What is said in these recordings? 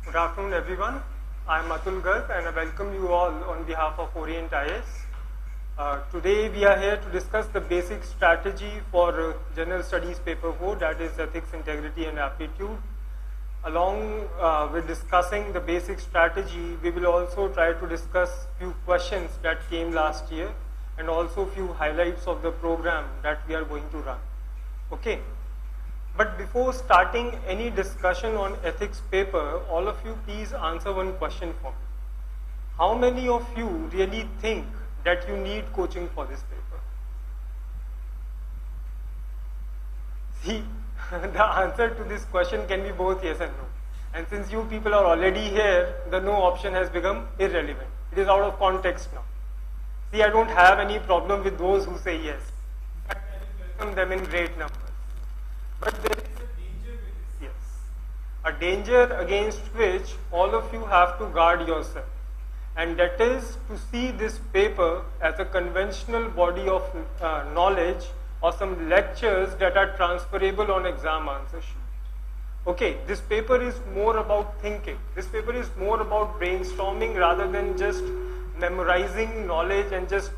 Good afternoon, everyone. I am Atul Garg and I welcome you all on behalf of Orient IS. Today we are here to discuss the basic strategy for General Studies Paper 4, that is Ethics, Integrity and Aptitude. Along with discussing the basic strategy, we will also try to discuss few questions that came last year and also few highlights of the program that we are going to run. Okay. But before starting any discussion on ethics paper, all of you please answer one question for me. How many of you really think that you need coaching for this paper? See, the answer to this question can be both yes and no. And since you people are already here, the no option has become irrelevant. It is out of context now. See, I don't have any problem with those who say yes. I welcome them in great numbers. But there is a danger with this yes. A danger against which all of you have to guard yourself. And that is to see this paper as a conventional body of knowledge or some lectures that are transferable on exam answer sheet. Okay, this paper is more about thinking. This paper is more about brainstorming rather than just memorizing knowledge and just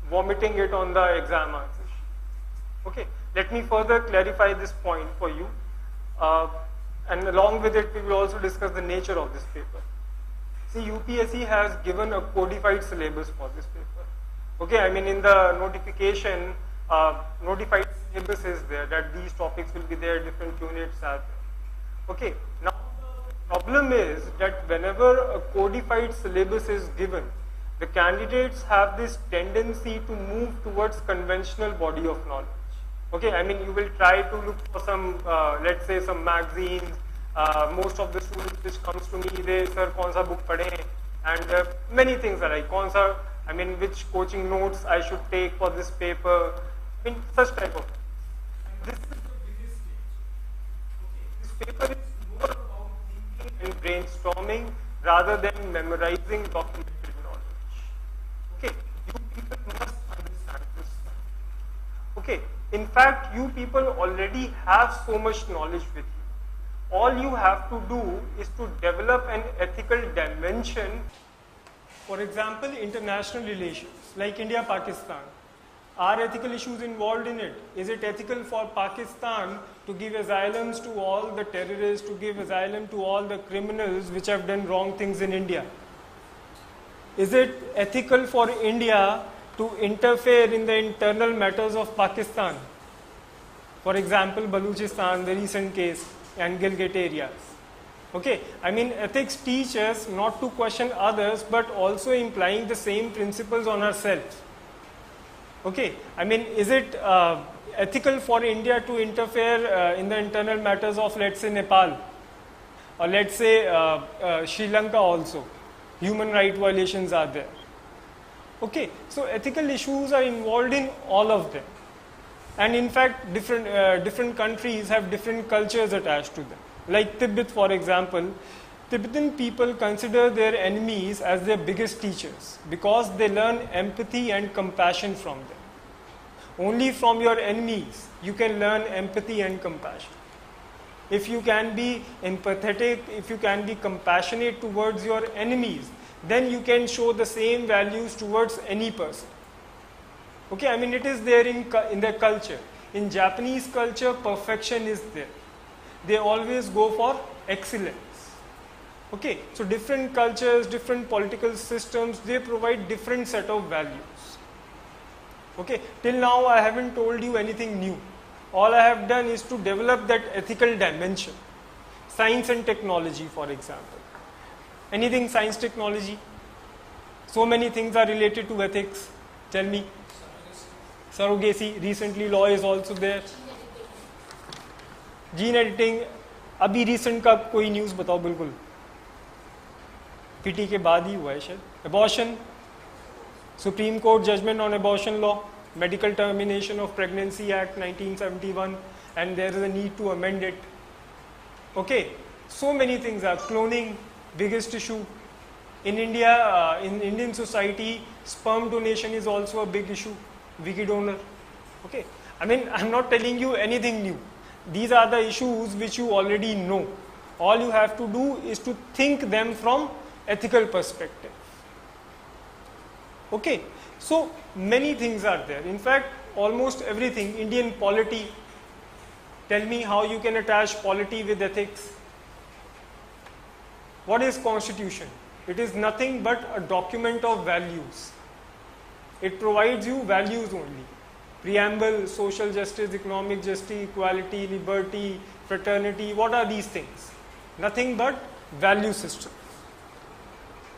vomiting it on the exam answer sheet. Okay. Let me further clarify this point for you. And along with it, we will also discuss the nature of this paper. See, UPSC has given a codified syllabus for this paper. Okay, I mean in the notification, notified syllabus is there, that these topics will be there, different units are there. Okay, now the problem is that whenever a codified syllabus is given, the candidates have this tendency to move towards conventional body of knowledge. Okay, I mean you will try to look for some, let's say some magazines. Most of the students which comes to me, they sir kaun sa book padhe, and many things are like kaun sa, I mean which coaching notes I should take for this paper. I mean such type of. This is the biggest stage. Okay, this paper is more about thinking and brainstorming rather than memorizing documented knowledge. Okay, you people must understand this. Okay. In fact, you people already have so much knowledge with you. All you have to do is to develop an ethical dimension. For example, international relations like India-Pakistan. Are ethical issues involved in it? Is it ethical for Pakistan to give asylums to all the terrorists, to give asylum to all the criminals which have done wrong things in India? Is it ethical for India to interfere in the internal matters of Pakistan? For example, Baluchistan, the recent case, and Gilgit areas. Okay, I mean ethics teaches us not to question others but also implying the same principles on ourselves. Okay, I mean is it ethical for India to interfere in the internal matters of, let's say, Nepal, or let's say Sri Lanka also? Human rights violations are there. Okay, so ethical issues are involved in all of them. And in fact, different countries have different cultures attached to them. Like Tibet, for example, Tibetan people consider their enemies as their biggest teachers because they learn empathy and compassion from them. Only from your enemies you can learn empathy and compassion. If you can be empathetic, if you can be compassionate towards your enemies, then you can show the same values towards any person. Okay, I mean it is there in their culture. In Japanese culture, perfection is there. They always go for excellence. Okay, so different cultures, different political systems, they provide different set of values. Okay, till now I haven't told you anything new. All I have done is to develop that ethical dimension. Science and technology, for example. Anything science, technology? So many things are related to ethics. Tell me. Surrogacy, recently law is also there. Gene editing, अभी recent का कोई news बताओ बिल्कुल. PT के बाद ही हुआ है शायद. Abortion, Supreme Court judgment on abortion law, Medical Termination of Pregnancy Act 1971, and there is a need to amend it. Okay, so many things are. Cloning, biggest issue. In India, in Indian society, sperm donation is also a big issue. Wiki donor. Okay, I mean, I'm not telling you anything new. These are the issues which you already know. All you have to do is to think them from ethical perspective. Okay, so many things are there. In fact, almost everything, Indian polity, tell me how you can attach polity with ethics. What is constitution? It is nothing but a document of values. It provides you values only. Preamble, social justice, economic justice, equality, liberty, fraternity, what are these things? Nothing but value system.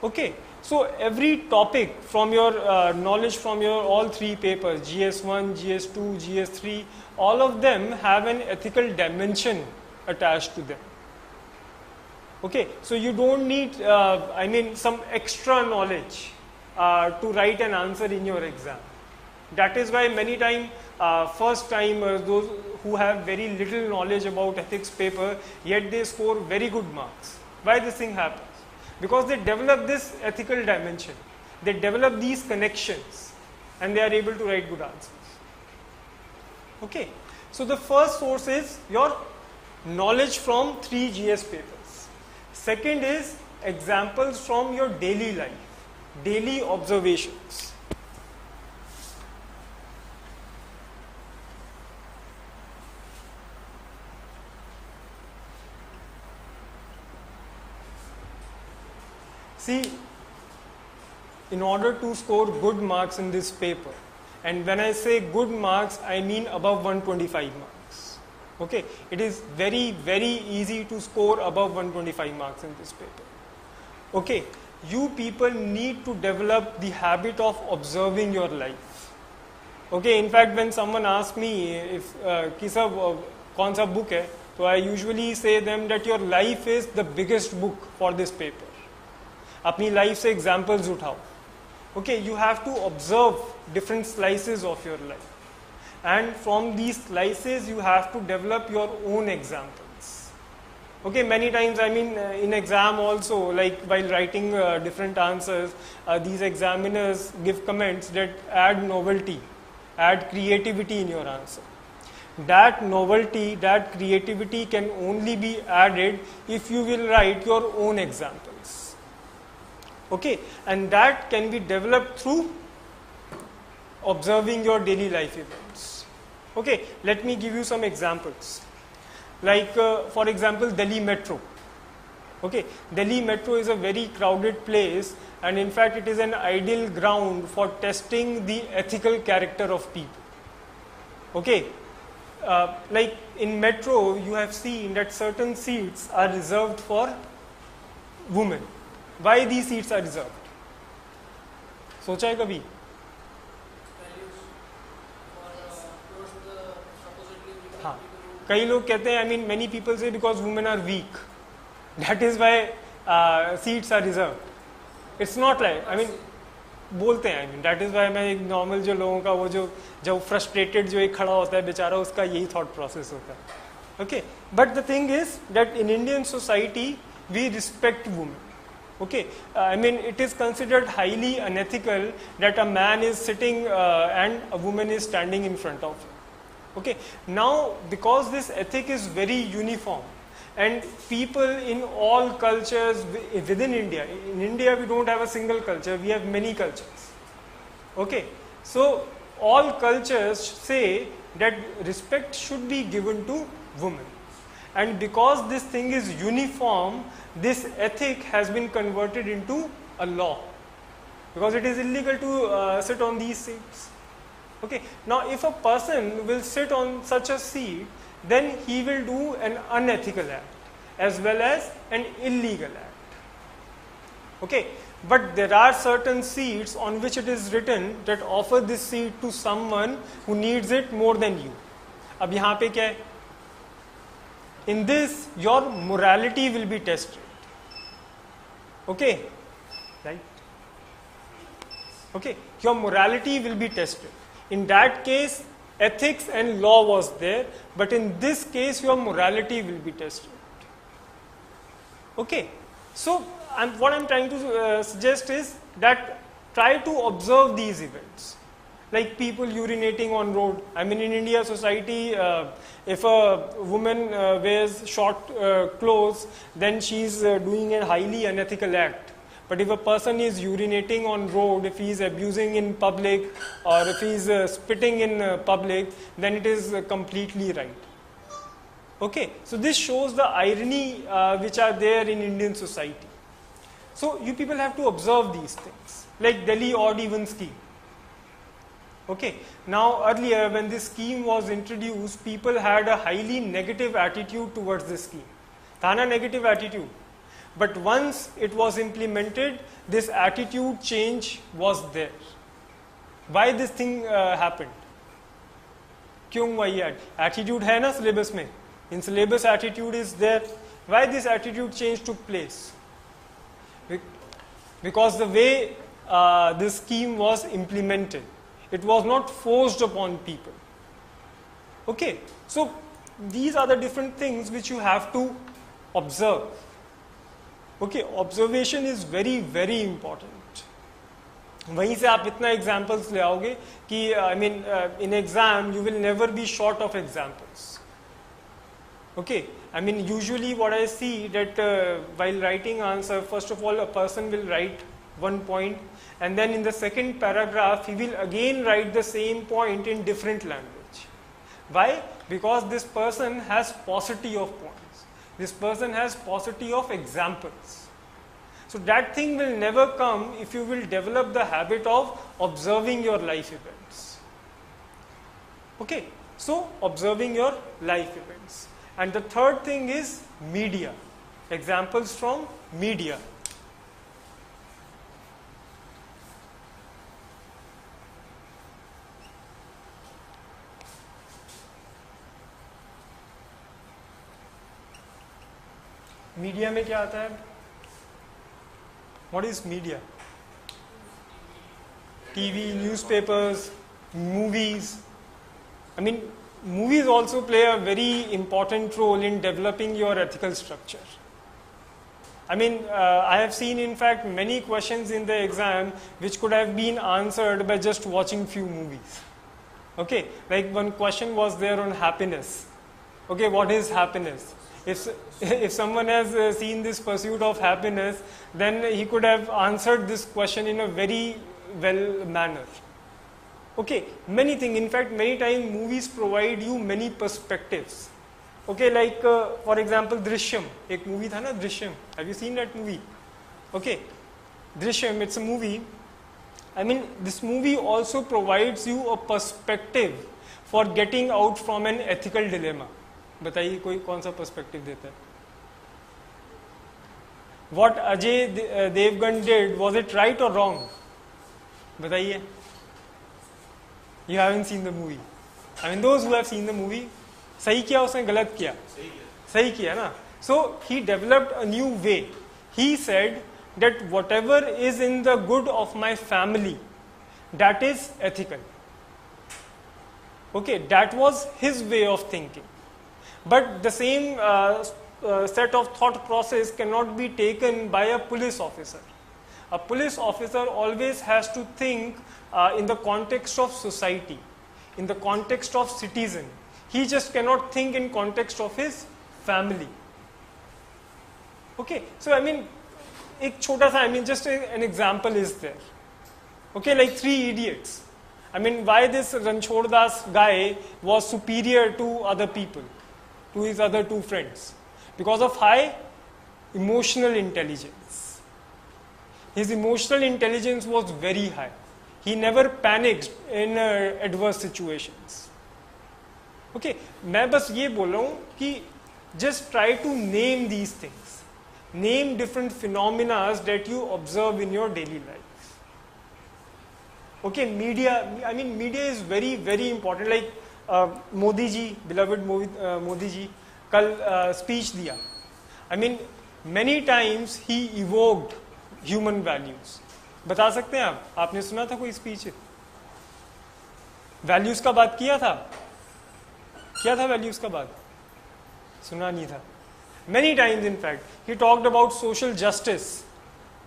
Okay, so every topic from your knowledge from your all three papers, GS1, GS2, GS3, all of them have an ethical dimension attached to them. Okay, so you don't need, some extra knowledge to write an answer in your exam. That is why many times first timers, those who have very little knowledge about ethics paper, yet they score very good marks. Why this thing happens? Because they develop this ethical dimension. They develop these connections and they are able to write good answers. Okay, so the first source is your knowledge from 3 GS papers. Second is examples from your daily life, daily observations. See, in order to score good marks in this paper, and when I say good marks, I mean above 125 marks. Okay, it is very, very easy to score above 125 marks in this paper. Okay, you people need to develop the habit of observing your life. Okay, in fact, when someone asks me if kisa kaun sa book hai, so I usually say them that your life is the biggest book for this paper. अपनी life से examples उठाओ. Okay, you have to observe different slices of your life and from these slices you have to develop your own examples. Okay, many times, in exam also, like while writing different answers, these examiners give comments that add novelty, add creativity in your answer. That novelty, that creativity can only be added if you will write your own examples. Okay, and that can be developed through observing your daily life events. Okay, let me give you some examples. Like for example, Delhi Metro. Okay, Delhi Metro is a very crowded place, and in fact it is an ideal ground for testing the ethical character of people. Okay, like in Metro you have seen that certain seats are reserved for women. Why these seats are reserved? सोचा है कभी? हाँ, कई लोग कहते हैं, many people say because women are weak. That is why seats are reserved. It's not like, बोलते हैं, that is why मैं एक normal जो लोगों का वो जो frustrated जो एक खड़ा होता है बेचारा, उसका यही thought process होता है. Okay, but the thing is that in Indian society we respect women. Okay, it is considered highly unethical that a man is sitting and a woman is standing in front of him. Okay, now because this ethic is very uniform and people in all cultures within India, in India we don't have a single culture, we have many cultures. Okay, so all cultures say that respect should be given to women. And because this thing is uniform, this ethic has been converted into a law. Because it is illegal to sit on these seats. Okay. Now, if a person will sit on such a seat, then he will do an unethical act as well as an illegal act. Okay. But there are certain seats on which it is written that offer this seat to someone who needs it more than you. अब यहाँ पे क्या है? In this, your morality will be tested. Okay, right? Okay, your morality will be tested. In that case, ethics and law was there, but in this case, your morality will be tested. Okay, so what I'm trying to suggest is that try to observe these events like people urinating on road. I mean, in India society, if a woman wears short clothes, then she's doing a highly unethical act. But if a person is urinating on road, if he is abusing in public, or if he is spitting in public, then it is completely right. Okay, so this shows the irony which are there in Indian society. So you people have to observe these things, like Delhi odd even scheme. Okay, now earlier when this scheme was introduced, people had a highly negative attitude towards this scheme. Thana negative attitude. But once it was implemented, this attitude change was there. Why this thing happened? क्यों हुआ ये attitude है ना syllabus में? In syllabus attitude is there. Why this attitude change took place? Because the way this scheme was implemented, it was not forced upon people. Okay, so these are the different things which you have to observe. Okay, observation is very, very important. वहीं से आप इतना examples ले आओगे कि I mean in exam you will never be short of examples. Okay, I mean usually what I see that while writing answer, first of all a person will write one point, and then in the second paragraph he will again write the same point in different language. Why? Because this person has paucity of points. This person has paucity of examples. So that thing will never come if you will develop the habit of observing your life events. Okay, so observing your life events. And the third thing is media. Examples from media. Media में क्या आता है? What is media? TV, newspapers, movies. I mean, movies also play a very important role in developing your ethical structure. I mean, I have seen in fact many questions in the exam which could have been answered by just watching few movies. Okay, like one question was there on happiness. Okay, what is happiness? If someone has seen this Pursuit of Happiness, then he could have answered this question in a very well manner. Okay, many things. In fact, many times movies provide you many perspectives. Okay, like for example, Drishyam. एक movie था ना Drishyam. Have you seen that movie? Okay, Drishyam. It's a movie. I mean, this movie also provides you a perspective for getting out from an ethical dilemma. बताइए कोई कौन सा perspective देता है? What Ajay Devgan did, was it right or wrong? बताइए. You haven't seen the movie. I mean, those who have seen the movie, सही किया उसने गलत किया? सही किया ना? So he developed a new way. He said that whatever is in the good of my family, that is ethical. Okay, that was his way of thinking. But the same set of thought process cannot be taken by a police officer. A police officer always has to think in the context of society, in the context of citizen. He just cannot think in context of his family. Okay, so I mean, एक छोटा सा, I mean, just an example is there. Okay, like Three Idiots. I mean, why this Ranchhod Das guy was superior to other people, to his other two friends? Because of high emotional intelligence. His emotional intelligence was very high. He never panicked in adverse situations. Okay, मैं बस ये बोल रहा हूँ कि just try to name these things. Name different phenomena that you observe in your daily life. Okay, media, I mean, media is very, very important. Like Modi ji, beloved Modi ji, कल speech दिया. I mean, many times he evoked human values. बता सकते हैं आप? आपने सुना था कोई speech? Values का बात किया था? किया था values का बात? सुना नहीं था. Many times, in fact, he talked about social justice.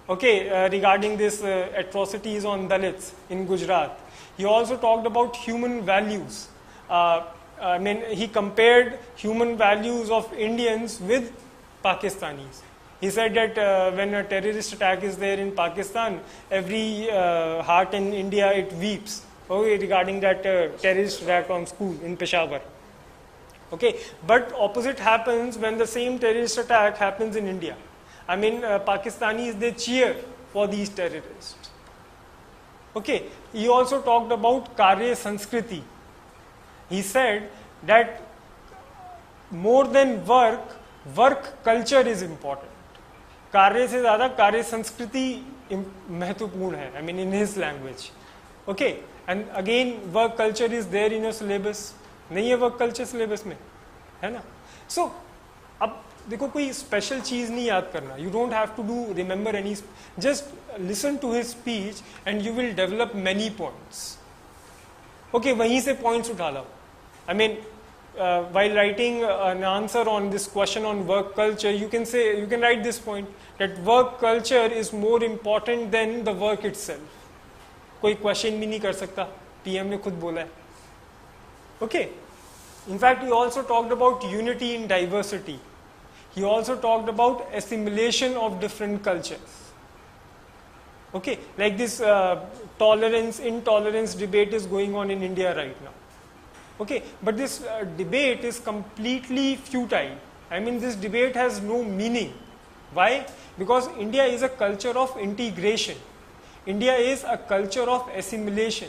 Okay, regarding this atrocities on Dalits in Gujarat. He also talked about human values. I mean, he compared human values of Indians with Pakistanis. He said that when a terrorist attack is there in Pakistan, every heart in India, it weeps, okay, regarding that terrorist attack on school in Peshawar. Okay, but opposite happens when the same terrorist attack happens in India. I mean, Pakistanis, they cheer for these terrorists. Okay, he also talked about Karya Sanskriti. He said that more than work, work culture is important. कार्य से ज़्यादा कार्य संस्कृति महत्वपूर्ण है. I mean, in his language. Okay, and again, work culture is there in your syllabus. नहीं है work culture syllabus में, है ना. सो अब देखो, कोई स्पेशल चीज नहीं याद करना. You don't have to do remember any, just listen to his speech and you will develop many points. Okay, वहीं से पॉइंट्स उठा लो. I mean, while writing an answer on this question on work culture, you can say, you can write this point, that work culture is more important than the work itself. कोई question भी नहीं कर सकता, PM ने खुद बोला है. Okay, in fact, he also talked about unity in diversity. He also talked about assimilation of different cultures. Okay, like this tolerance, intolerance debate is going on in India right now. Okay, but this debate is completely futile. I mean, this debate has no meaning. Why? Because India is a culture of integration. India is a culture of assimilation.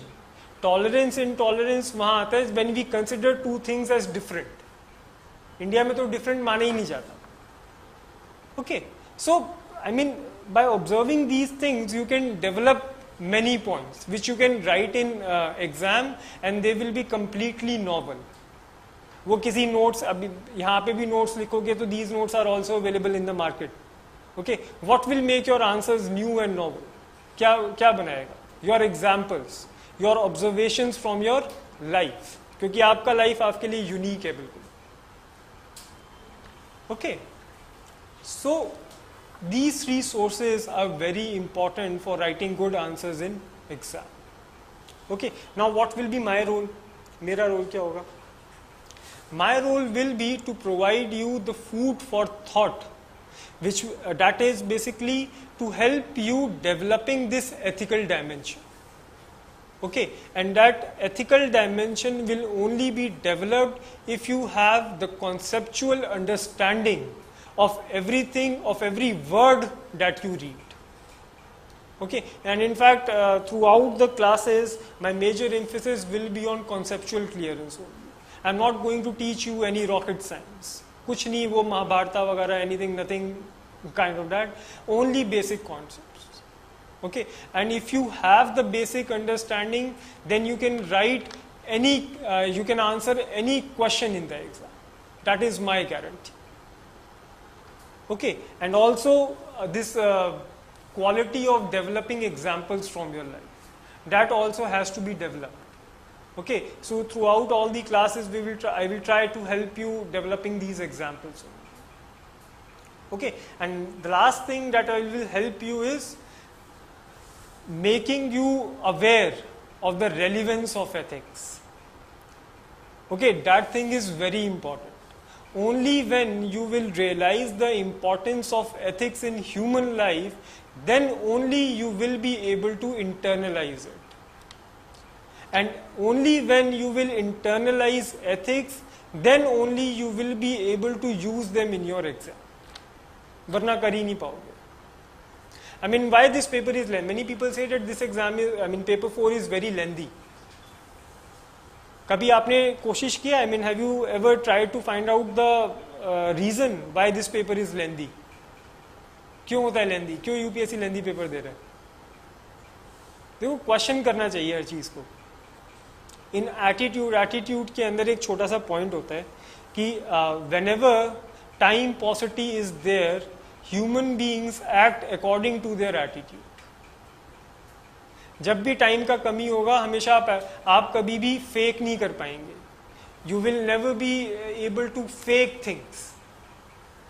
Tolerance, intolerance वहाँ आता है when we consider two things as different. India में तो different माना ही नहीं जाता. Okay, so I mean, by observing these things, you can develop many points which you can write in exam and they will be completely novel. वो किसी notes, अभी यहाँ पे भी notes लिखोगे तो these notes are also available in the market. Okay, what will make your answers new and novel? क्या बनाएगा? Your examples, your observations from your life, क्योंकि आपका life आपके लिए unique है बिल्कुल. Okay, so these three sources are very important for writing good answers in exam. Okay, now what will be my role? मेरा role क्या होगा? My role will be to provide you the food for thought, which that is basically to help you developing this ethical dimension. Okay, and that ethical dimension will only be developed if you have the conceptual understanding of everything, of every word that you read. Okay, and in fact, throughout the classes, my major emphasis will be on conceptual clearance only. I'm not going to teach you any rocket science. कुछ नहीं वो महाभारता वगैरह, anything, nothing kind of that. Only basic concepts. Okay, and if you have the basic understanding, then you can write any, you can answer any question in the exam. That is my guarantee. Okay, and also this quality of developing examples from your life, that also has to be developed. Okay, so throughout all the classes I will try to help you developing these examples. Okay, and the last thing that I will help you is making you aware of the relevance of ethics. Okay, that thing is very important. Only when you will realize the importance of ethics in human life, then only you will be able to internalize it. And only when you will internalize ethics, then only you will be able to use them in your exam. वरना कर ही नहीं पाओगे. I mean, why this paper is lengthy? Many people say that this exam is, I mean, paper 4 is very lengthy. कभी आपने कोशिश किया? I mean, have you ever tried to find out the reason why this paper is lengthy? क्यों होता है lengthy? क्यों UPSC lengthy paper दे रहा है? देखो, क्वेश्चन करना चाहिए हर चीज को. इन एटीट्यूड के अंदर एक छोटा सा पॉइंट होता है कि whenever time paucity is there, human beings act according to their attitude. जब भी टाइम का कमी होगा, हमेशा आप कभी भी फेक नहीं कर पाएंगे. You will never be able to fake things.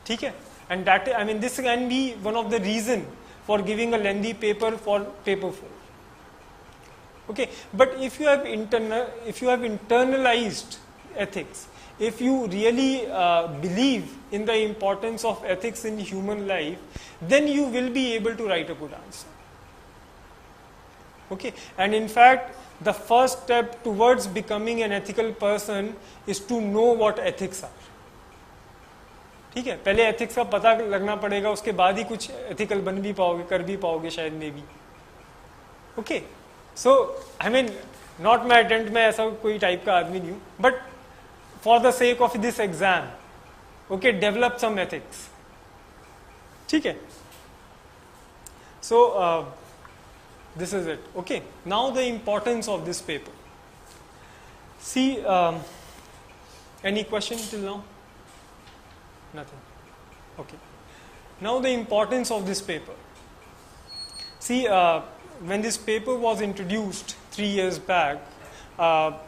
ठीक है, and that, I mean, this can be one of the reason for giving a lengthy paper for paper 4. Okay, but if you have internalized ethics, if you really believe in the importance of ethics in human life, then you will be able to write a good answer. Okay, and in fact, the first step towards becoming an ethical person is to know what ethics are. ठीक है, पहले ethics का पता लगना पड़ेगा, उसके बाद ही कुछ ethical बन भी पाओगे, कर भी पाओगे शायद में भी. Okay, so I mean, not my attempt, मैं ऐसा कोई type का आदमी नहीं हूँ, but for the sake of this exam, okay, develop some ethics. ठीक है. So this is it. Okay, now the importance of this paper. See, any question till now? Nothing. Okay. Now the importance of this paper. See, when this paper was introduced 3 years back,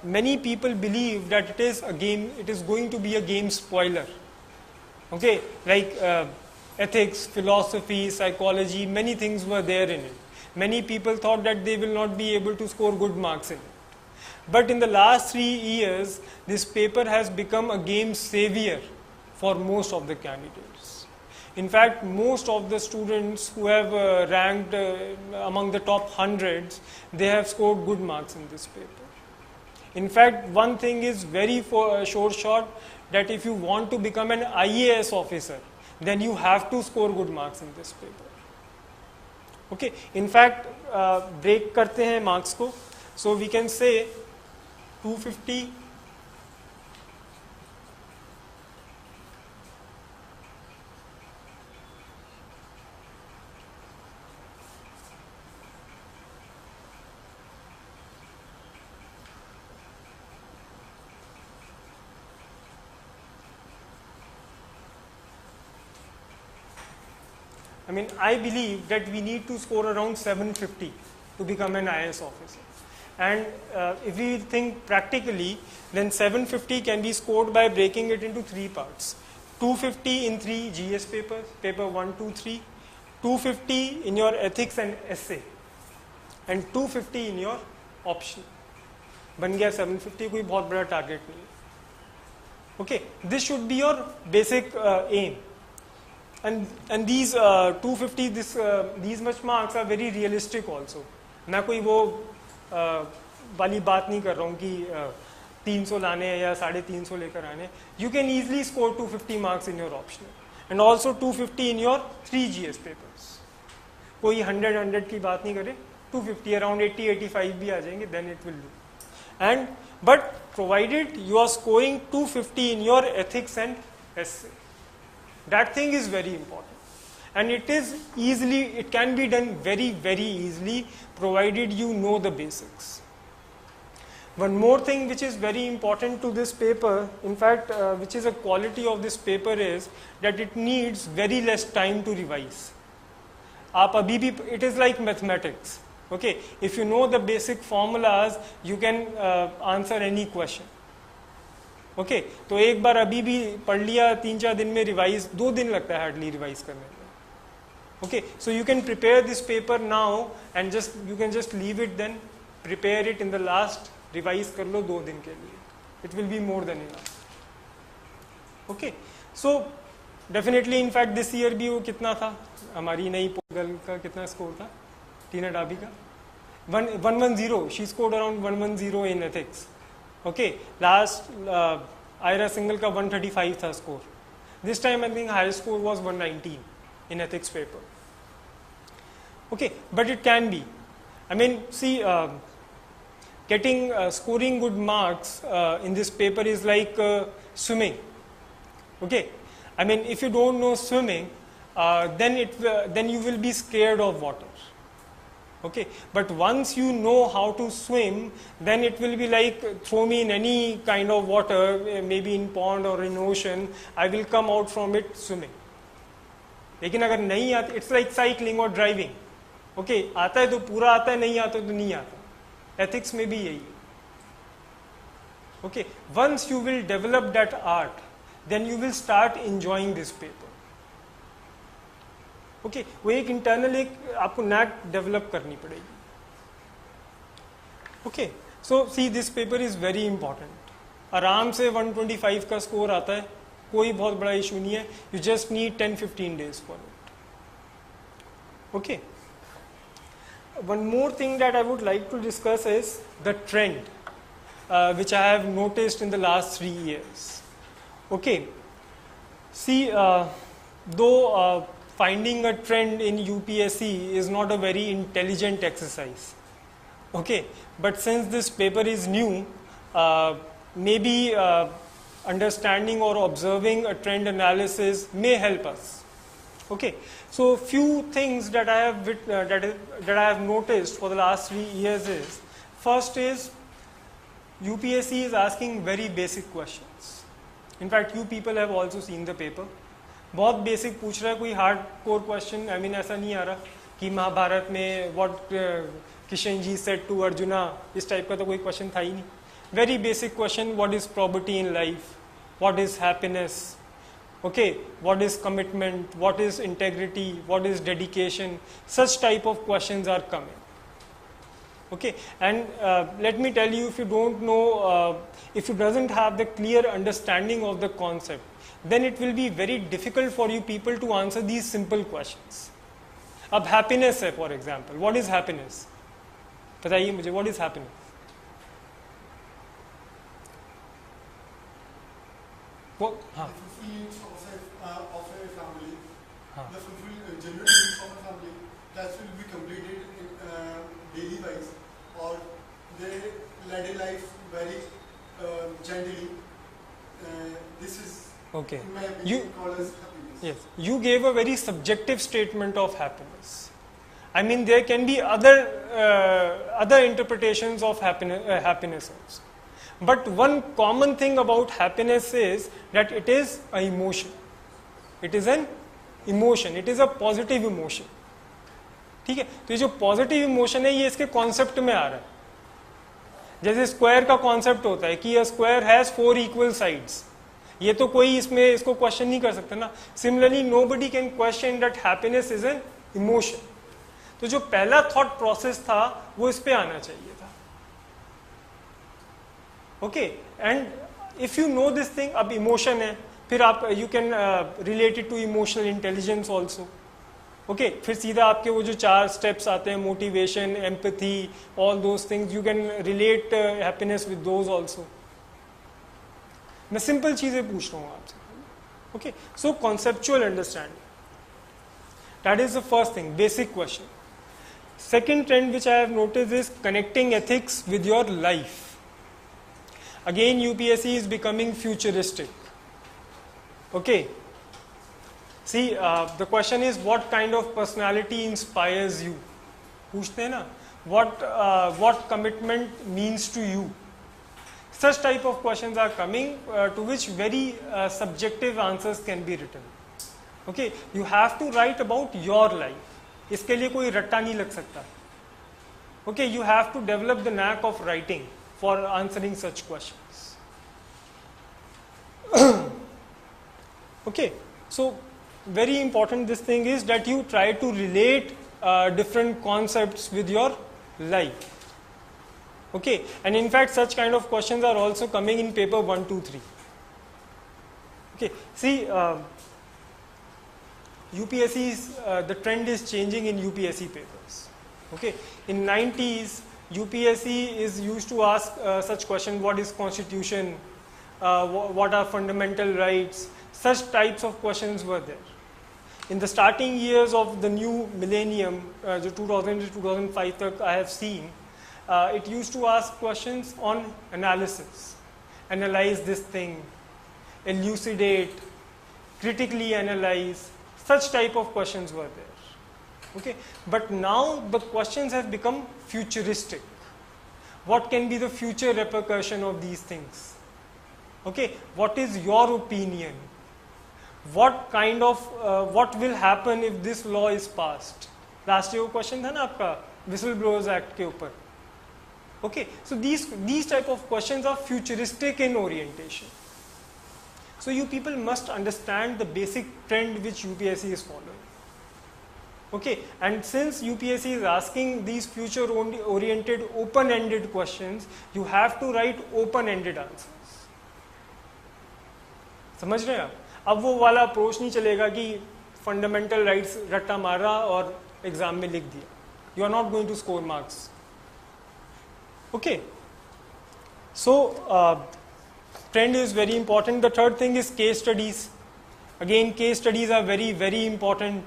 many people believe that it is going to be a game spoiler. Okay, like ethics, philosophy, psychology, many things were there in it. Many people thought that they will not be able to score good marks in it. But in the last 3 years, this paper has become a game savior for most of the candidates. In fact, most of the students who have ranked among the top hundreds, they have scored good marks in this paper. In fact, one thing is very sure shot, that if you want to become an IAS officer, then you have to score good marks in this paper. Okay, in fact, break करते हैं marks को, so we can say 250 I believe that we need to score around 750 to become an IAS officer. And if we think practically, then 750 can be scored by breaking it into 3 parts. 250 in 3 GS papers, paper 1, 2, 3. 250 in your ethics and essay. And 250 in your option. बन गया 750, कोई बहुत बड़ा target नहीं है. Okay, this should be your basic aim. And these 250, these much marks are very realistic also. मैं कोई वो वाली बात नहीं कर रहा हूँ कि 300 लाने हैं या 350 लेकर आने. You can easily score 250 marks in your optional, and also 250 in your 3 GS papers. कोई 100 की बात नहीं करे, 250 around 80-85 भी आ जाएंगे, then it will do. And but provided you are scoring 250 in your ethics and essay. That thing is very important, and it can be done very, very easily, provided you know the basics. One more thing which is very important to this paper, in fact, which is a quality of this paper, is that it needs very less time to revise. It is like mathematics. Okay, if you know the basic formulas, you can answer any question. Okay तो एक बार अभी भी पढ़ लिया 3-4 दिन में revise 2 दिन लगता है हार्डली रिवाइज करने में. Okay so you can prepare this paper now and you can just leave it, then prepare it in the last, revise कर लो 2 दिन के लिए, it will be more than enough. Okay so definitely in fact this year भी वो कितना था, हमारी नई पोर्टल का कितना स्कोर था, टीना डाबी का 110, she scored around 110 in ethics. Okay, last IRA single का 135 था score. This time I think highest score was 119 in ethics paper. Okay, but it can be. I mean, see, scoring good marks in this paper is like swimming. Okay, I mean, if you don't know swimming, then you will be scared of water. Okay, but once you know how to swim, then it will be like throw me in any kind of water, maybe in pond or in ocean, I will come out from it swimming. लेकिन अगर नहीं आता, it's like cycling or driving. Okay, आता है तो पूरा आता है, नहीं आता तो नहीं आता. Ethics में भी यही है. Okay, once you will develop that art, then you will start enjoying this paper. Okay वो एक इंटरनल एक आपको नैक डेवलप करनी पड़ेगी. Okay, so see this paper is very important. आराम से 125 का स्कोर आता है, कोई बहुत बड़ा इशू नहीं है. You just need 10-15 days for it. Okay. One more thing that I would like to discuss is the trend which I have noticed in the last 3 years. Okay. See, though finding a trend in UPSC is not a very intelligent exercise. Okay, but since this paper is new, maybe understanding or observing a trend analysis may help us. Okay, so few things that I have noticed for the last 3 years is, first is UPSC is asking very basic questions. In fact, you people have also seen the paper. बहुत basic पूछ रहा है, कोई hardcore question I mean ऐसा नहीं आ रहा कि महाभारत में what Kishan ji said to Arjuna, इस टाइप का तो कोई क्वेश्चन था ही नहीं. Very basic question, what is property in life, what is happiness, okay, what is commitment, what is integrity, what is dedication, such type of questions are coming. Okay, and let me tell you, if you don't know, if you doesn't have the clear understanding of the concept, then it will be very difficult for you people to answer these simple questions. अब happiness है, for example, what is happiness? बताइए मुझे, what is happiness? What? हाँ. The fulfillment of a family, the genuine needs of a family, that will be completed in daily wise, or they led a life very gently. This is, Okay. in my opinion, called as happiness. Yes, you gave a very subjective statement of happiness. I mean, there can be other interpretations of happiness also. But one common thing about happiness is that it is an emotion. It is an emotion. It is a positive emotion. ठीक है, तो ये जो positive emotion है ये इसके concept में आ रहा है. जैसे स्क्वायर का कॉन्सेप्ट होता है कि a square has 4 equal sides, ये तो कोई इसमें इसको क्वेश्चन नहीं कर सकता ना. Similarly nobody can question that happiness is an emotion. तो जो पहला थॉट प्रोसेस था वो इस पे आना चाहिए था. Okay, and if you know this thing, अब इमोशन है, फिर आप you can relate it to emotional intelligence also. Okay, फिर सीधा आपके वो जो 4 स्टेप्स आते हैं, motivation, empathy, all those things, you can relate happiness with those also. मैं सिंपल चीजें पूछ रहा हूँ आपसे. Okay, so conceptual understanding, that is the first thing, basic question. Second trend which I have noticed is connecting ethics with your life. Again, UPSC is becoming futuristic. Okay. See, the question is, what kind of personality inspires you? पूछते हैं ना, what commitment means to you? Such type of questions are coming to which very subjective answers can be written. Okay, you have to write about your life. इसके लिए कोई रट्टा नहीं लग सकता. Okay, you have to develop the knack of writing for answering such questions. Okay, so very important this thing is that you try to relate different concepts with your life. Okay, and in fact such kind of questions are also coming in paper 1, 2, 3. Okay, see, UPSC is, the trend is changing in UPSC papers. Okay, in 90s UPSC is used to ask such questions, what is constitution, what are fundamental rights, such types of questions were there. In the starting years of the new millennium, 2000 to 2005 tak I have seen, it used to ask questions on analysis, analyze this thing, elucidate, critically analyze, such type of questions were there. Okay, but now the questions have become futuristic. What can be the future repercussion of these things? Okay, what is your opinion? What kind of what will happen if this law is passed? Last year question था ना आपका Whistleblowers Act के ऊपर. Okay, so these type of questions are futuristic in orientation. So you people must understand the basic trend which UPSC is following. Okay, and since UPSC is asking these future-oriented, open-ended questions, you have to write open-ended answers. समझ रहे हैं आप? अब वो वाला approach नहीं चलेगा कि फंडामेंटल राइट्स रट्टा मारा और एग्जाम में लिख दिया. You are not going to score marks. Okay. So, trend is very important. The third thing is case studies. Again, case studies are very, very important.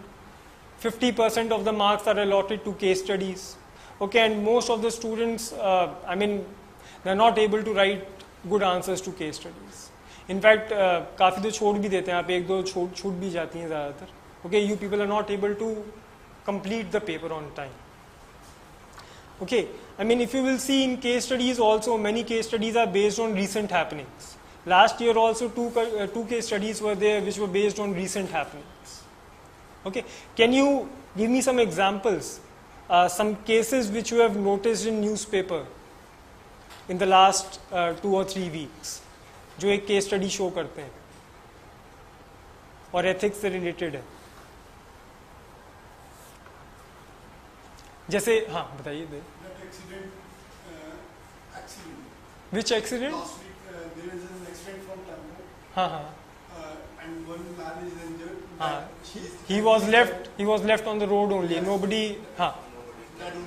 50% of the marks are allotted to case studies. Okay, and most of the students, they're not able to write good answers to case studies. In fact, काफ़ी तो छोड़ भी देते हैं आप, एक दो छूट भी जाती हैं ज़्यादातर. Okay, you people are not able to complete the paper on time. Okay, if you will see in case studies also, many case studies are based on recent happenings. Last year also two case studies were there which were based on recent happenings. Okay, can you give me some examples, some cases which you have noticed in newspaper in the last 2 or 3 weeks, जो एक case study show करते हैं और ethics से related है? जैसे हाँ बताइए. Which accident? Last week there is an accident from Tamil. हाँ. And one man is injured. He was left on the road only. Yes.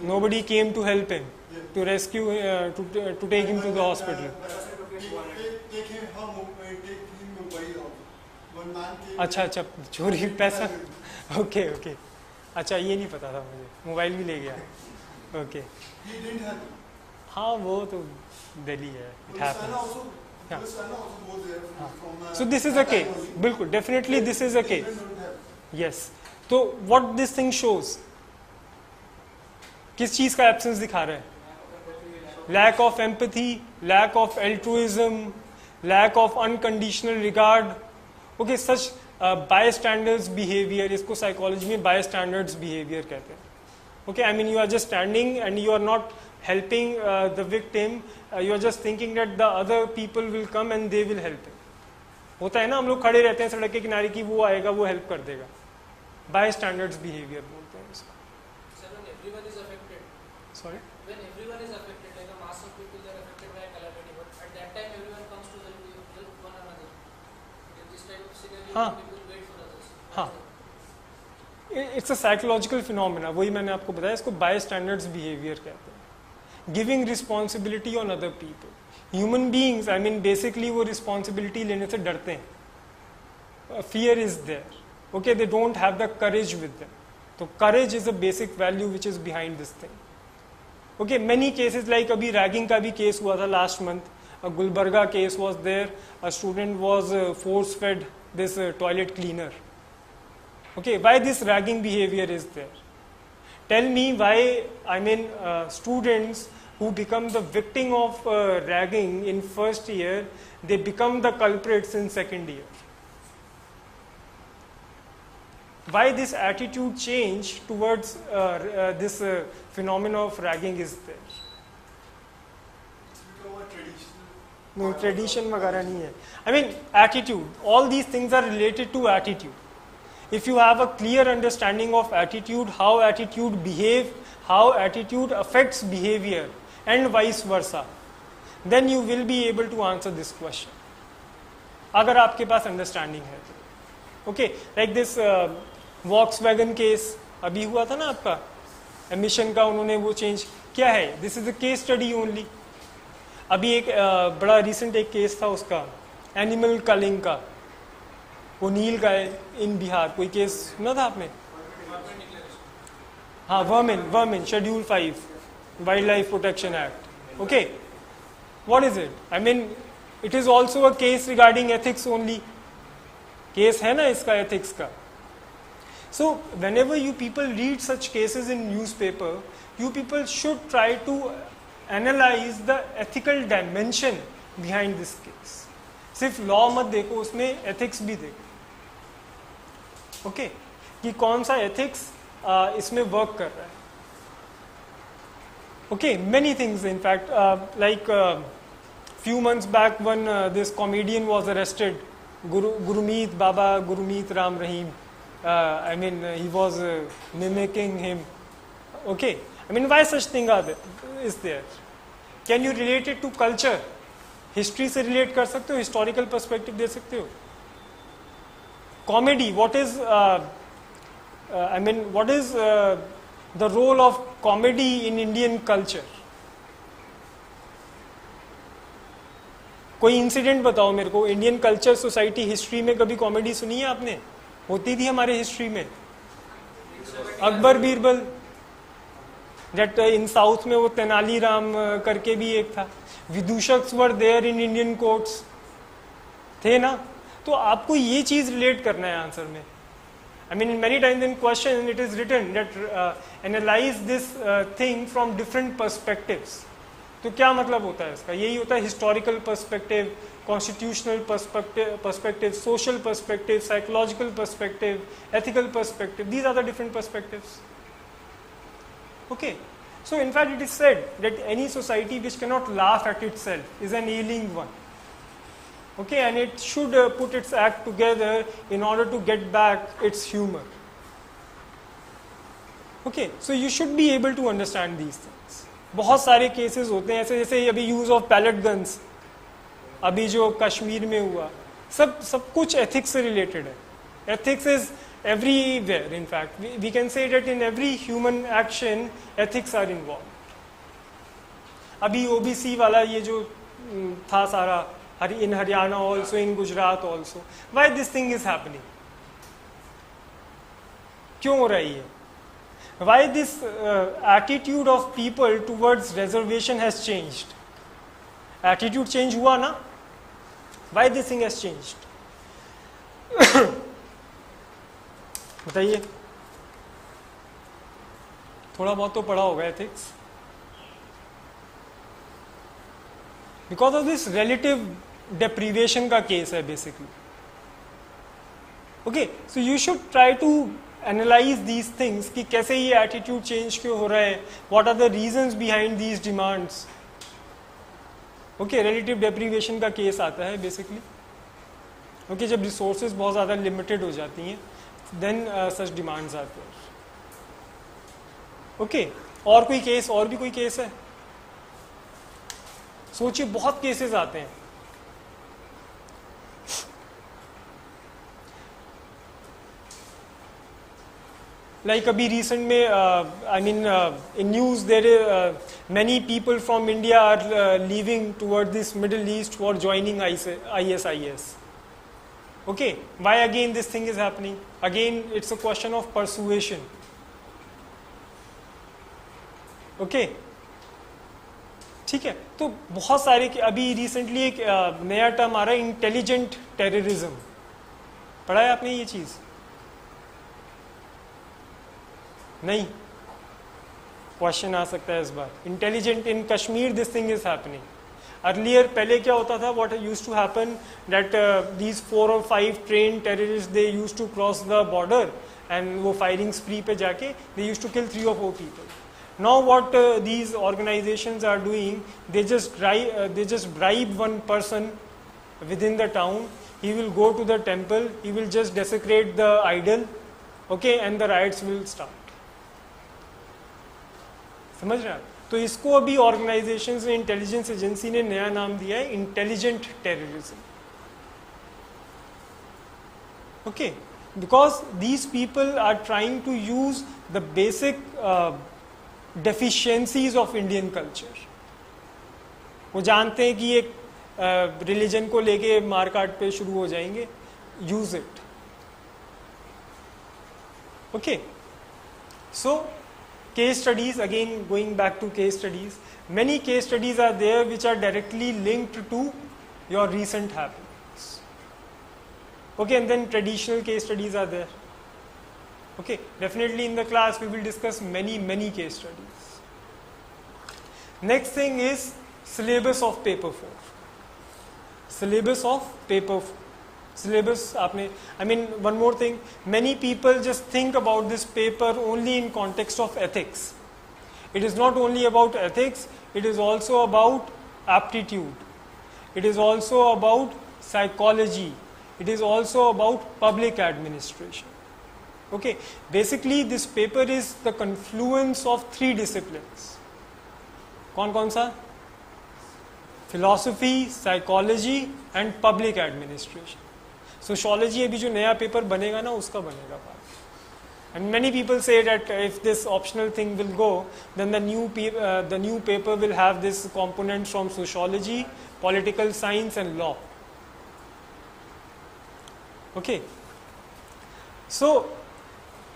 Nobody came to help him, yes, to rescue, to take him to the hospital. Take him mobile. One man came. अच्छा चोरी पैसा. Okay. अच्छा ये नहीं पता था मुझे, mobile भी ले गया. Okay. He didn't help. हाँ वो तो दिल्ली है. It happens. Yeah. So this is a case. बिल्कुल, definitely this is a case. Yes. तो what this thing shows? किस चीज का एब्सेंस दिखा रहा है? Lack of empathy, lack of altruism, lack of unconditional regard. Okay, such bystanders behavior, इसको psychology में bystanders behavior कहते हैं. Okay, you are just standing and you are not helping the victim. You are just thinking that the other people will come and they will help him. होता है ना, हम लोग खड़े रहते हैं सड़क के किनारे की वो आएगा वो हेल्प कर देगा. Bystanders behavior बोलते हैं इसको. Sir, when everyone is affected. Sorry. When everyone is affected, like a mass of people are affected by a calamity, but at that time everyone comes to help one another. In this type of scenario, people wait for others. हाँ. It's a psychological phenomena. वही मैंने आपको बताया, इसको bystanders behavior कहते हैं. Giving responsibility on other people. Human beings, basically वो responsibility लेने से डरते हैं. Fear is there. Okay, they don't have the courage with them. So courage is a basic value which is behind this thing. Okay, many cases like अभी ragging का भी case हुआ था last month. A Gulbarga case was there. A student was force fed this toilet cleaner. Okay, why this ragging behavior is there? Tell me why, students who become the victim of ragging in first year, they become the culprits in second year. Why this attitude change towards this phenomenon of ragging is there? No, tradition वगैरह नहीं है. Attitude. All these things are related to attitude. If you have a clear understanding of attitude, how attitude behave, how attitude affects behavior, and vice versa, then you will be able to answer this question. अगर आपके पास understanding है तो. Okay, like this Volkswagen case अभी हुआ था ना आपका, emission का उन्होंने वो change क्या है? This is a case study only. अभी एक बड़ा recent एक case था उसका, animal culling का, वो नील का इन बिहार, कोई केस सुना था आपने? हाँ, vermin schedule 5 wildlife protection act. Okay, what is it? It is also a case regarding ethics only. Case है ना इसका एथिक्स का. So whenever you people read such cases in newspaper, you people should try to analyse the ethical dimension behind this case. सिर्फ law मत देखो, उसमें ethics भी देखो. ओके, कि कौन सा एथिक्स इसमें वर्क कर रहा है. Okay, many things in fact, like few months back when this comedian was arrested, Gurmeet Ram Rahim. I mean, he was mimicking him. Okay, I mean, why such thing is there? Can you relate it to culture? History से relate कर सकते हो, historical perspective दे सकते हो. Comedy, what is the role of comedy in Indian culture? कोई incident बताओ मेरे को. इंडियन कल्चर सोसाइटी हिस्ट्री में कभी कॉमेडी सुनी है आपने? होती थी हमारे हिस्ट्री में. Akbar Birbal, that in south में वो तेनालीराम करके भी एक था. विदूषक्स were there in Indian courts, थे ना. तो आपको ये चीज रिलेट करना है आंसर में. I mean, many times in question it is written that analyze this thing from different perspectives. तो क्या मतलब होता है इसका? यही होता है historical perspective, constitutional perspective, social perspective, psychological perspective, ethical perspective. These are the different perspectives. Okay, so in fact it is said that any society which cannot laugh at itself is an ailing one. Okay, and it should put its act together in order to get back its humor. Okay, so you should be able to understand these things. बहुत सारे cases होते हैं ऐसे, जैसे अभी use of palette guns अभी जो कश्मीर में हुआ, सब कुछ एथिक्स से रिलेटेड है. Ethics is everywhere. In fact, we can say that in every human action ethics are involved. अभी OBC वाला ये जो था सारा, in Haryana also, in Gujarat also. Why this thing is happening? क्यों हो रहा है ये? Why this attitude of people towards reservation has changed? Attitude change हुआ ना? Why this thing has changed? बताइए. थोड़ा बहुत तो पढ़ा होगा ethics. Because of this relative deprivation का केस है basically. Okay, so you should try to analyse these things कि कैसे ये एटीट्यूड चेंज क्यों हो रहा है, what are the reasons behind these demands. Okay, relative deprivation का केस आता है बेसिकली. ओके, जब रिसोर्सेज बहुत ज़्यादा लिमिटेड हो जाती हैं then such demands are there. Okay, और कोई केस, और भी कोई केस है? सोचिए, बहुत केसेस आते हैं. लाइक अभी रिसेंट में I mean in news there many people from India are leaving toward this Middle East for joining ISIS. Okay, why again this thing is happening? Again, it's a question of persuasion. Okay, ठीक है. तो बहुत सारे, अभी recently एक नया term आ रहा है, इंटेलिजेंट टेररिज्म. पढ़ा है आपने ये चीज? नहीं? क्वेश्चन आ सकता है इस बार. Intelligent in Kashmir, this thing is happening. Earlier पहले क्या होता था, what used to happen, that these 4 or 5 train terrorist they used to cross the border and वो फायरिंग स्प्री पे जाके they used to kill 3 or 4 people. Now what these organizations are doing, they just bribe one person within the town. He will go to the temple, he will just desecrate the idol, okay, and the riots will start. समझ रहे हैं? तो इसको अभी organisations ने, intelligence agency ने नया नाम दिया है intelligent terrorism. Okay, because these people are trying to use the basic deficiencies of Indian culture. वो जानते हैं कि एक रिलीजन को लेके मारकाट पे शुरू हो जाएंगे, use it. Okay, so case studies, again going back to case studies, many case studies are there which are directly linked to your recent happenings. Okay, and then traditional case studies are there. Okay, definitely in the class we will discuss many case studies. Next thing is syllabus of paper 4. Syllabus of paper 4. Syllabus आपने, I mean one more thing, many people just think about this paper only in context of ethics. It is not only about ethics, it is also about aptitude. It is also about psychology. It is also about public administration. Okay, basically this paper is the confluence of 3 disciplines. कौन कौन सा? Philosophy, psychology and public administration. Sociology अभी जो नया paper बनेगा ना उसका बनेगा part. And many people say that if this optional thing will go, then the new paper will have this component from sociology, political science and law. Okay. So,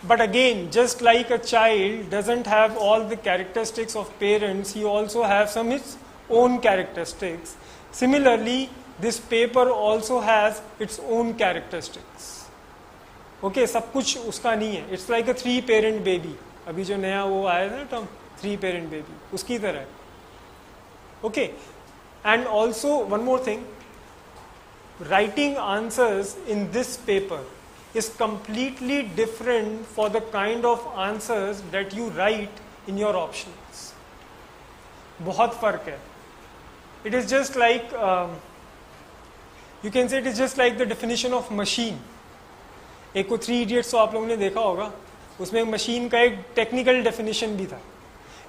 but again, just like a child doesn't have all the characteristics of parents, he also has some its own characteristics. Similarly, this paper also has its own characteristics. Okay, सब कुछ उसका नहीं है. It's like a 3-parent baby. अभी जो नया वो आया था ना टर्म 3-parent baby, उसकी तरह है. Okay, and also one more thing, writing answers in this paper is completely different for the kind of answers that you write in your options. बहुत फर्क है. It is just like, you can say it is just like the definition of machine. एक को 3 Idiots तो आप लोगों ने देखा होगा, उसमें मशीन का एक टेक्निकल डेफिनेशन भी था.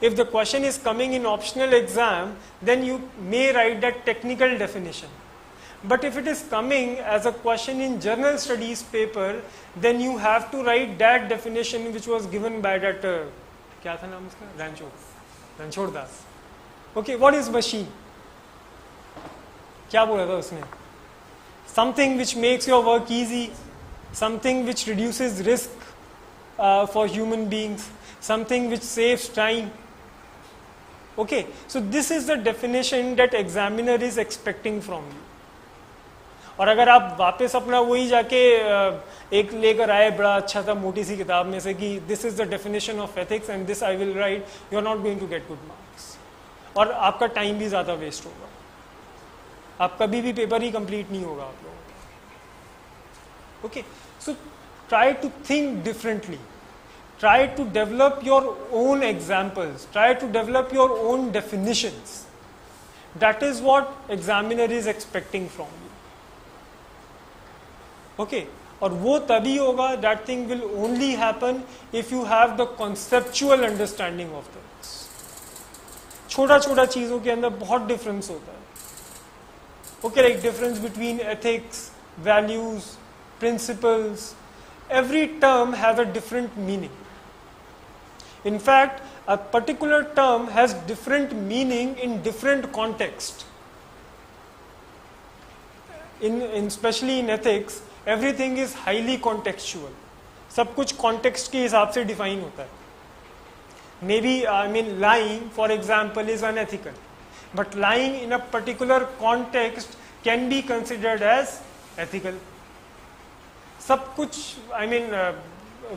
If the question is coming in optional exam, then you may write that technical definition. But if it is coming as a question in general studies paper, then you have to write that definition which was given by that, क्या था नाम उसका? Ranchhod Das. Okay, what is machine? क्या बोला था उसने? Something which makes your work easy, something which reduces risk for human beings, something which saves time. Okay, so this is the definition that examiner is expecting from you. और अगर आप वापस अपना वही जाके एक लेकर आए बड़ा अच्छा था मोटी सी किताब में से कि this is the definition of ethics and this I will write, you are not going to get good marks और आपका टाइम भी ज़्यादा वेस्ट होगा. आप कभी भी पेपर ही कंप्लीट नहीं होगा आप लोगों का. Okay, so try to think differently, try to develop your own examples, try to develop your own definitions. That is what examiner is expecting from you. Okay, और वो तभी होगा, that thing will only happen if you have the conceptual understanding of things. छोटा छोटा चीज़ों के अंदर बहुत difference होता है. Okay, like difference between ethics, values, principles, every term has a different meaning. In fact, a particular term has different meaning in different context. Especially in ethics, everything is highly contextual. सब कुछ context के हिसाब से define होता है. Maybe, lying, for example, is unethical. But lying in a particular context can be considered as ethical. सब कुछ,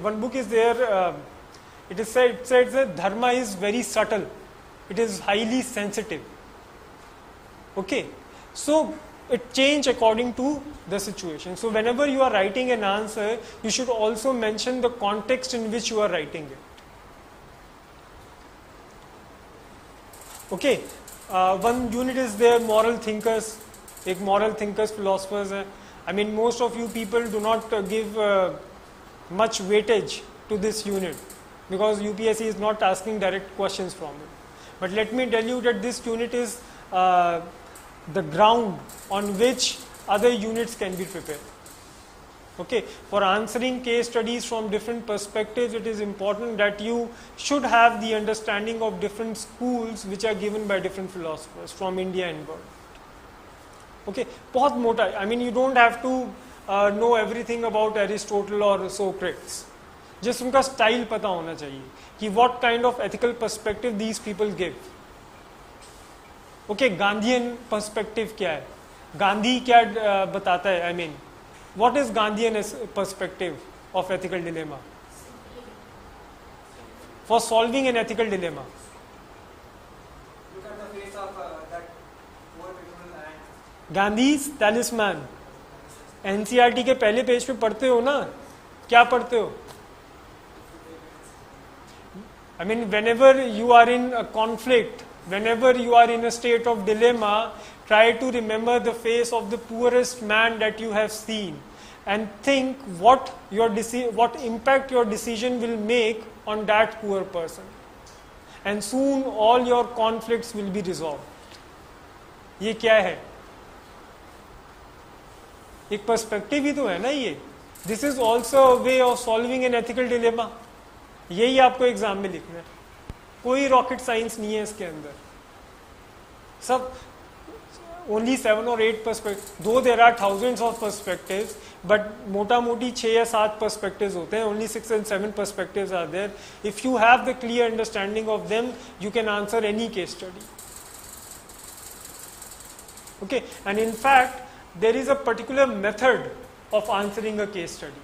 one book is there, it is said that dharma is very subtle. It is highly sensitive. Okay, so it changes according to the situation. So whenever you are writing an answer, you should also mention the context in which you are writing it. Okay, one unit is there, moral thinkers. एक moral thinkers, philosophers है. Most of you people do not give much weightage to this unit, because UPSC is not asking direct questions from it. But let me tell you that this unit is the ground on which other units can be prepared. Okay, for answering case studies from different perspectives, it is important that you should have the understanding of different schools which are given by different philosophers from India and world. Okay, बहुत मोटा, you don't have to know everything about Aristotle or Socrates. Just उनका style पता होना चाहिए कि what kind of ethical perspective these people give. Okay, Gandhian perspective क्या है? गांधी क्या बताता है? What is Gandhian perspective of ethical dilemma? For solving an ethical dilemma. Look at the face of that poor criminal and Gandhi's talisman. NCERT के पहले page पे पढ़ते हो ना? क्या पढ़ते हो? Whenever you are in a conflict, whenever you are in a state of dilemma, try to remember the face of the poorest man that you have seen. and think what impact your decision will make on that poor person. And soon all your conflicts will be resolved. ये क्या है? एक perspective ही तो है ना ये. This is also a way of solving an ethical dilemma. यही आपको एग्जाम में लिखना है. कोई रॉकेट साइंस नहीं है इसके अंदर. सब only 7 or 8 perspectives, though there are thousands of perspectives, but मोटा मोटी 6 या 7 perspectives होते हैं. Only 6 and 7 perspectives are there. If you have the clear understanding of them, you can answer any case study. Okay, and in fact, there is a particular method of answering a case study.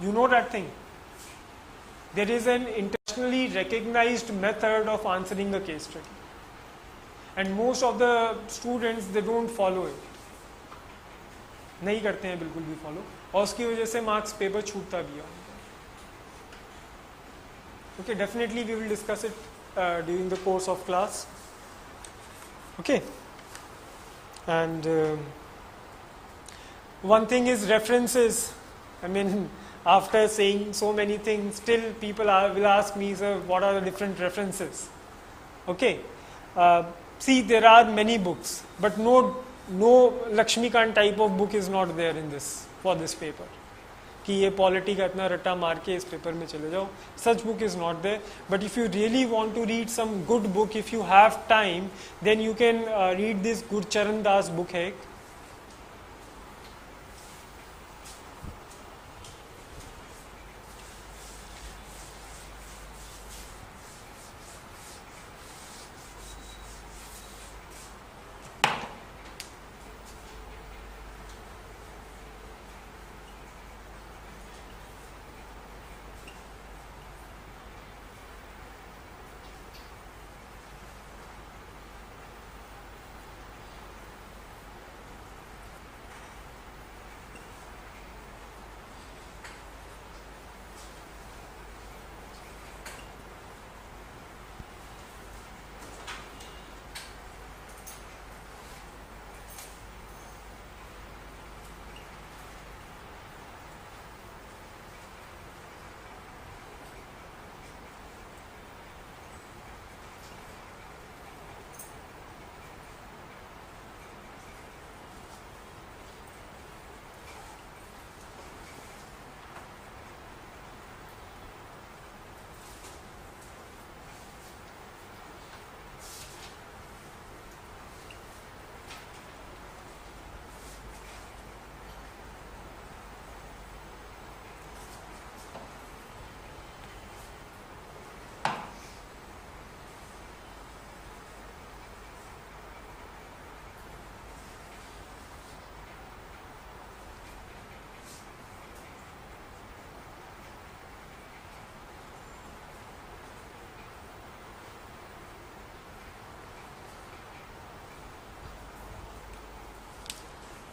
You know that thing? There is an internationally recognized method of answering a case study. And most of the students, they don't follow it. नहीं करते हैं बिल्कुल भी follow. और उसकी वजह से marks paper छूटता भी है. Okay, definitely we will discuss it during the course of class. Okay. And one thing is references. I mean, after saying so many things, still people will ask me, sir, what are the different references? Okay. See, there are many books, but no Lakshmikant type of book is not there in this, for this paper. कि ये polity का इतना रट्टा मार के इस paper में चले जाओ. Such book is not there. But if you really want to read some good book, if you have time, then you can read this Gurcharan Das book है.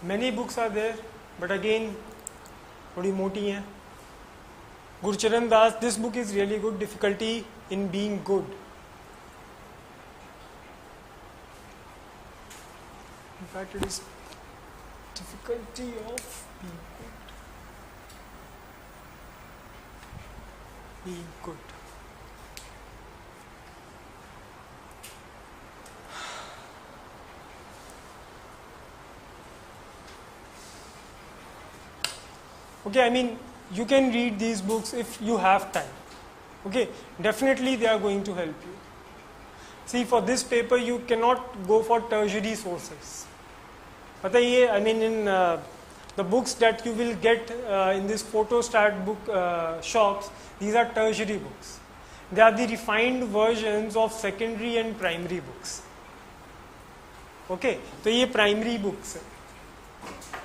Many books are there, but again, थोड़ी मोटी हैं. Gurcharan Das, this book is really good. Difficulty in being good. In fact, it is difficulty of being good. Being good. Okay, I mean, you can read these books if you have time. Okay, definitely they are going to help you. See, for this paper, you cannot go for tertiary sources. I mean, in the books that you will get in this photostat book shops, these are tertiary books. They are the refined versions of secondary and primary books. Okay, so ये primary books है.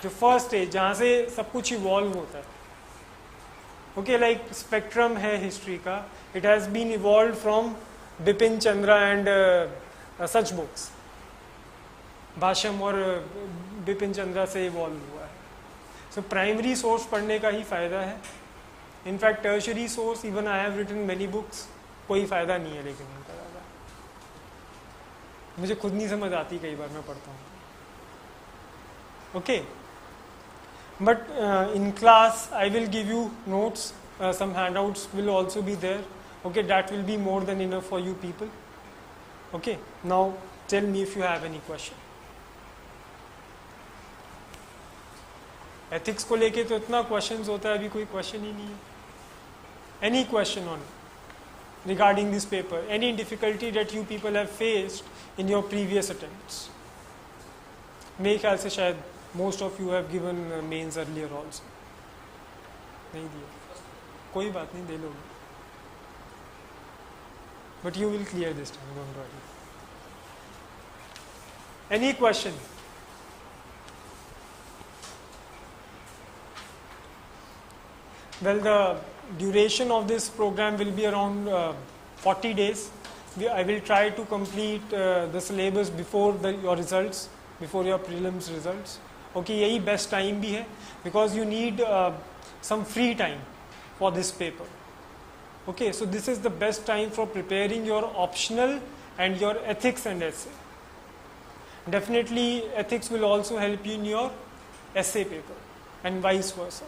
जो first stage जहाँ से सब कुछ evolve होता है. Okay, like spectrum है हिस्ट्री का. It has been evolve from Bipin Chandra and such books. Basham और बिपिन चंद्रा से इवॉल्व हुआ है. सो प्राइमरी सोर्स पढ़ने का ही फ़ायदा है. In fact tertiary source, even I have written many books, कोई फ़ायदा नहीं है लेकिन उनका ज़्यादा. मुझे खुद नहीं समझ आती, कई बार मैं पढ़ता हूँ. Okay, But in class, I will give you notes. Some handouts will also be there. Okay, that will be more than enough for you people. Okay, now tell me if you have any question. Ethics को लेके तो इतना questions होता है, अभी कोई question ही नहीं है. Any question on regarding this paper? Any difficulty that you people have faced in your previous attempts? मेरे ख्याल से शायद most of you have given mains earlier also. नहीं दिया. कोई बात नहीं, दे लोगे. But you will clear this time, don't worry. Any question? Well, the duration of this program will be around 40 days. I will try to complete the syllabus before your results, before your prelims results. Okay, यही best time भी है, because you need some free time for this paper. Okay, so this is the best time for preparing your optional and your ethics and essay. Definitely, ethics will also help you in your essay paper and vice versa.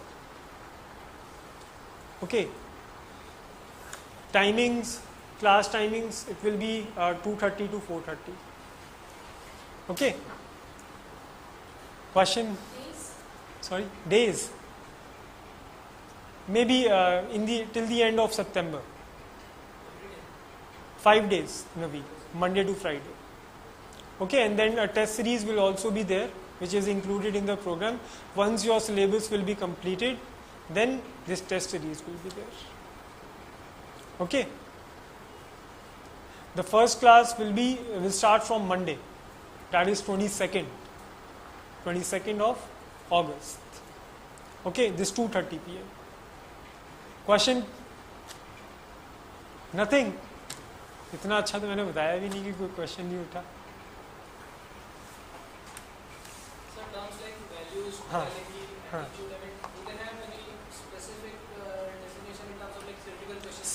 Okay, timings, class timings, it will be 2:30 to 4:30. Okay, question? Days? Sorry, days. Maybe till the end of September. 5 days in a week, Monday to Friday. Okay, and then a test series will also be there, which is included in the program. Once your syllabus will be completed, then this test series will be there. Okay. The first class will start from Monday. That is 22nd of August. Okay, this 2:30 p.m. Question? Nothing? इतना अच्छा तो मैंने बताया भी नहीं कि कोई question नहीं उठा. So terms like values, हाँ, morality, हाँ. attitude, I mean, do they have any specific definition in terms of like theoretical questions?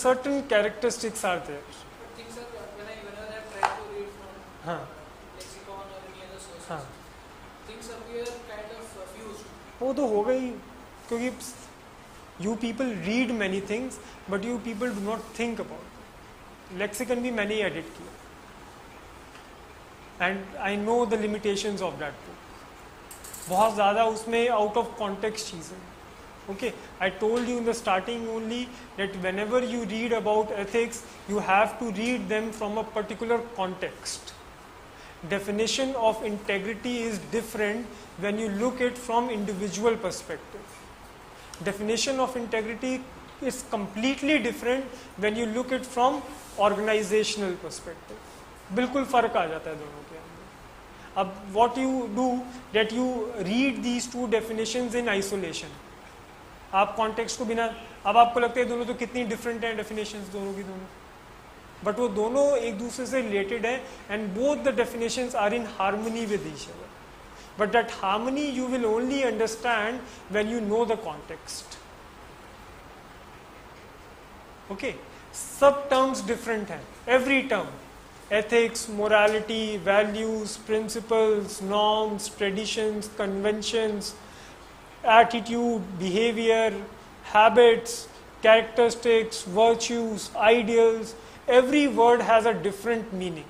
Certain characteristics are there. But things are, whenever I try to read from हाँ, lexicon or any other sources, हाँ. things appear kind of fused. वो तो हो गई, क्योंकि you people read many things, but you people do not think about it. Lexicon भी मैंने ही edit किया. And I know the limitations of that book. बहुत ज़्यादा उसमें out of context चीज़ें. Okay, I told you in the starting only that whenever you read about ethics, you have to read them from a particular context. Definition of integrity is different when you look at from individual perspective. Definition of integrity is completely different when you look at from organizational perspective. बिल्कुल फर्क आ जाता है दोनों के अंदर. अब what you do that you read these two definitions in isolation. आप context को बिना, अब आपको लगता है दोनों तो कितनी different हैं definitions दोनों की दोनों, but वो दोनों एक दूसरे से related हैं and both the definitions are in harmony with each other. But that harmony you will only understand when you know the context. Okay, सब terms different हैं, every term. Ethics, morality, values, principles, norms, traditions, conventions, attitude, behavior, habits, characteristics, virtues, ideals, every word has a different meaning.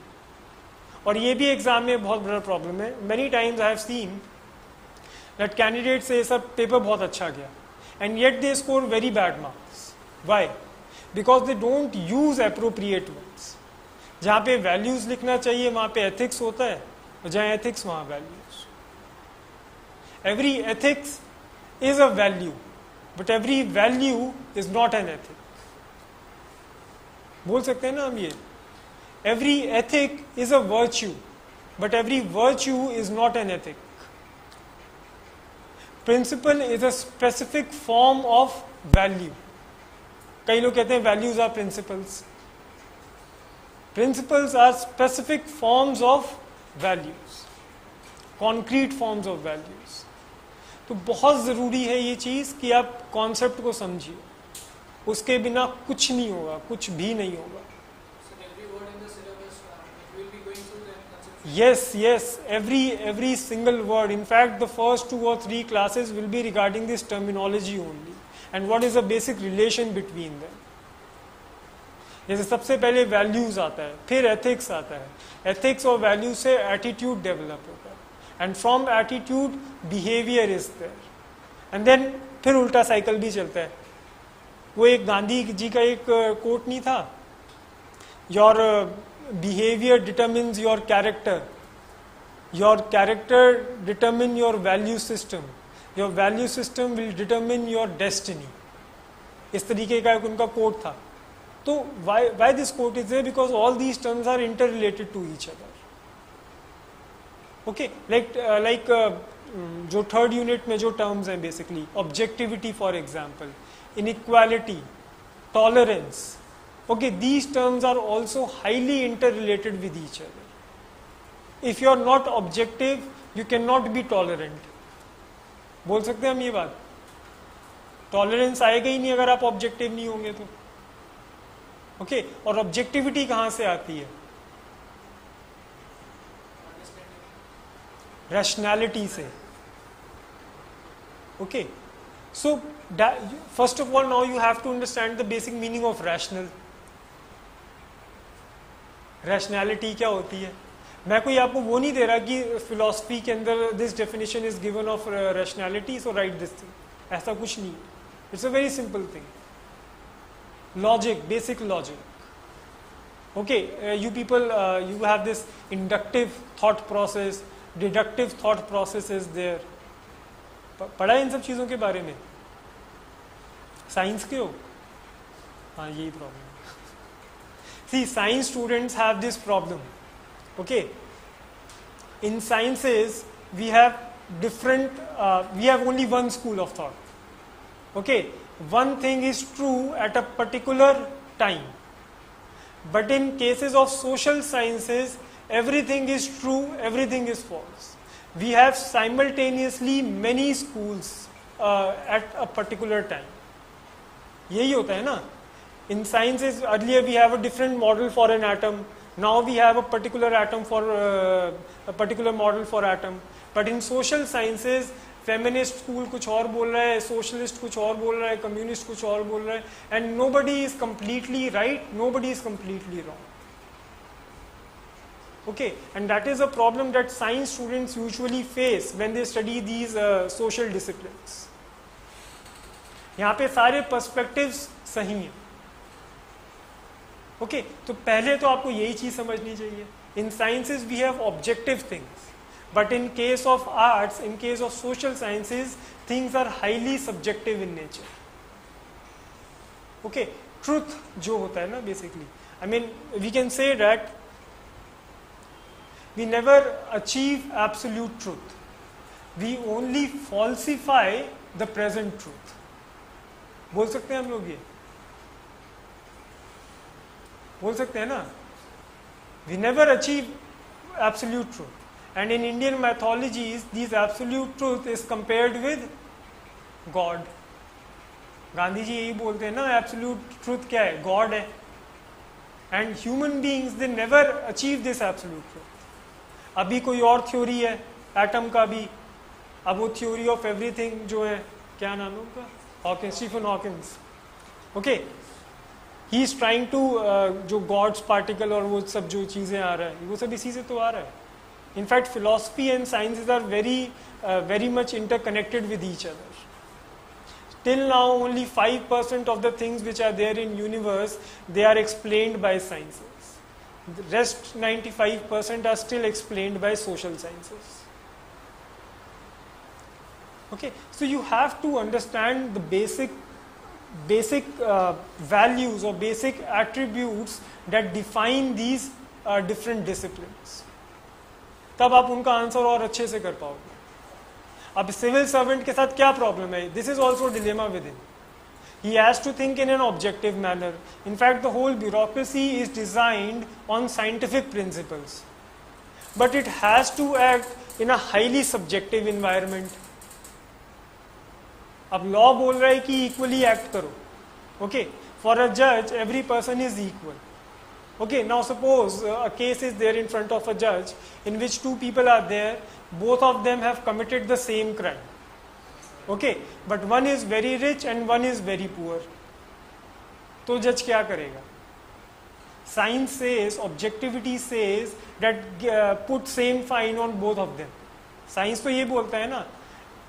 और ये भी exam में बहुत बड़ा problem है. Many times I have seen that candidates say sir paper बहुत अच्छा गया and yet they score very bad marks. Why? Because they don't use appropriate words. जहाँ पे values लिखना चाहिए वहाँ पे ethics होता है, और जहाँ ethics वहाँ values. Every ethics is a value, but every value is not an ethic. बोल सकते हैं ना हम ये? Every ethic is a virtue, but every virtue is not an ethic. Principle is a specific form of value. कई लोग कहते हैं values are principles. Principles are specific forms of values, concrete forms of values. तो बहुत ज़रूरी है ये चीज़ कि आप कॉन्सेप्ट को समझिए. उसके बिना कुछ नहीं होगा, कुछ भी नहीं होगा. So every word in the syllabus, it will be going through the conceptual. Yes, every single word. In fact, the first 2 or 3 classes will be regarding this terminology only and what is the basic relation between them. जैसे सबसे पहले values आता है, फिर ethics आता है, ethics और value से एटीट्यूड डेवलप होता है, and from attitude behaviour is there, and then फिर उल्टा साइकिल भी चलता है. वो एक गांधी जी का एक कोट नहीं था, your behaviour determines your character determine your value system, your value system will determine your destiny. इस तरीके का एक उनका कोट था. तो why this quote is there? Because all these terms are interrelated to each other. Okay, like जो third unit में जो टर्म्स हैं basically, objectivity for example, inequality, tolerance. Okay, these terms are also highly interrelated with each other. If you are not objective, you cannot be tolerant. बोल सकते हैं हम ये बात? टॉलरेंस आएगा ही नहीं अगर आप ऑब्जेक्टिव नहीं होंगे तो. ओके, और ऑब्जेक्टिविटी कहां से आती है? रैशनैलिटी से. Okay, so first of all now you have to understand the basic meaning of rational. Rationality क्या होती है? मैं कोई आपको वो नहीं दे रहा कि फिलॉसफी के अंदर this definition is given of rationality so right this thing, ऐसा कुछ नहीं. It's a very simple thing. Logic, basic logic. Okay, you people, you have this inductive thought process, deductive thought process is there. पढ़ा है इन सब चीज़ों के बारे में? साइंस के हो? हाँ, यही problem. See, science students have this problem. Okay, in sciences we have different, we have only one school of thought. Okay. One thing is true at a particular time, but in cases of social sciences, everything is true, everything is false. We have simultaneously many schools at a particular time. यही होता है ना? In sciences, earlier we have a different model for an atom. Now we have a particular atom for a particular model for atom. But in social sciences, feminist school कुछ और बोल रहा है, socialist कुछ और बोल रहा है, कम्युनिस्ट कुछ और बोल रहा है, and nobody is completely right, nobody is completely wrong. Okay, and that is a problem that science students usually face when they study these social disciplines. यहाँ पे सारे पर्सपेक्टिव्स सही हैं. Okay, तो पहले तो आपको यही चीज समझनी चाहिए. In sciences we have objective things. But in case of arts, in case of social sciences, things are highly subjective in nature. Okay, truth जो होता है ना basically, I mean we can say that we never achieve absolute truth. We only falsify the present truth. बोल सकते हैं हम लोग ये? बोल सकते हैं ना? We never achieve absolute truth. And in Indian mythologies, this absolute truth is compared with God. Gandhi ji यही बोलते हैं ना, absolute truth क्या है? God है. And human beings, they never achieve this absolute truth. अभी कोई और थ्योरी है, एटम का भी. अब वो थ्योरी ऑफ एवरीथिंग जो है, क्या नाम है उनका? Hawkins, Stephen Hawkins. Okay, he is trying to, जो गॉड्स पार्टिकल और वो सब जो चीज़ें आ रहा है, वो सब इसी से तो आ रहा है. In fact, philosophy and sciences are very much interconnected with each other. Till now, only 5% of the things which are there in universe, they are explained by sciences. The rest 95% are still explained by social sciences. Okay, so you have to understand the basic values or basic attributes that define these different disciplines. तब आप उनका answer और अच्छे से कर पाओगे. अब civil servant के साथ क्या प्रॉब्लम है? This is also dilemma with him. He has to think in an objective manner. In fact the whole bureaucracy is designed on scientific principles, but it has to act in a highly subjective environment. अब law बोल रहा है कि equally act करो. Okay, for a जज every person is equal. Okay, now suppose a case is there in front of a judge in which two people are there, both of them have committed the same crime. Okay, but one is very rich and one is very poor. तो जज क्या करेगा? Science says, objectivity says that put same fine on both of them. Science तो ये बोलता है ना,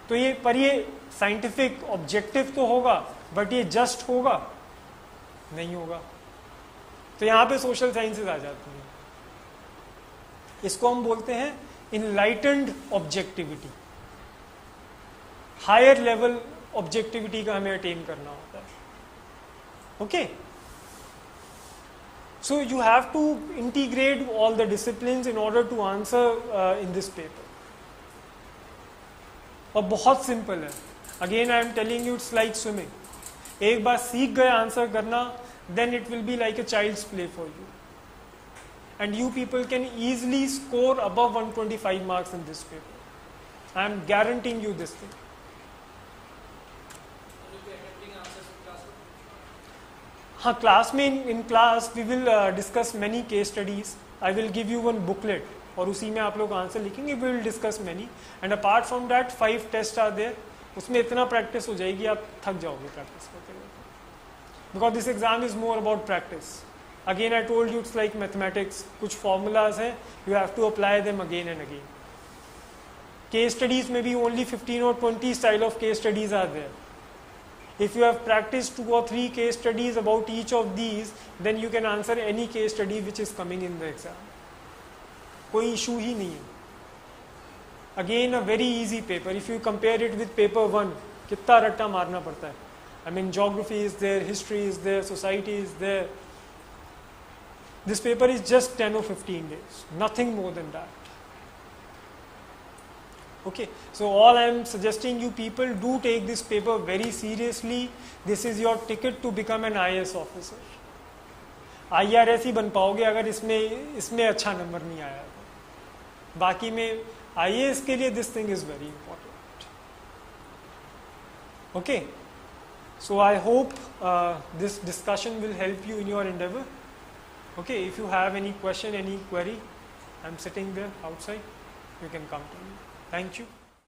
तो ये पर ये scientific objective तो होगा, but ये just होगा? नहीं होगा. तो यहाँ पे सोशल साइंसेज आ जाती हैं. इसको हम बोलते हैं enlightened objectivity. Higher level objectivity का हमें अटेन करना होता है. Okay, so you have to integrate all the disciplines in order to answer in this paper. और बहुत सिंपल है. Again I am telling you, it's like swimming. एक बार सीख गए आंसर करना, then it will be like a child's play for you. And you people can easily score above 125 marks in this paper. I am guaranteeing you this thing. Will you be attempting answers in classroom? हाँ, class में in class we will discuss many case studies. I will give you one booklet और उसी में आप लोग answer लिखेंगे. We will discuss many. And apart from that 5 tests are there. उसमें इतना प्रैक्टिस हो जाएगी आप थक जाओगे प्रैक्टिस करते हुए. Because this exam is more about practice. Again I told you it's like mathematics. कुछ formulas हैं, you have to apply them again and again. Case studies में भी only 15 or 20 style of case studies are there. If you have practiced 2 or 3 case studies about each of these, then you can answer any case study which is coming in the exam. कोई issue ही नहीं है. Again a very easy paper. If you compare it with paper 1, कितना रट्टा मारना पड़ता है. I mean, geography is there, history is there, society is there. This paper is just 10 or 15 days, nothing more than that. Okay, so all I am suggesting you people, do take this paper very seriously. This is your ticket to become an IAS officer. IRS ही बन पाओगे अगर इसमें अच्छा number नहीं आया तो. बाकी में IAS के लिए this thing is very important. Okay. So I hope this discussion will help you in your endeavor. Okay, if you have any question, any query, I'm sitting there outside. You can come to me. Thank you.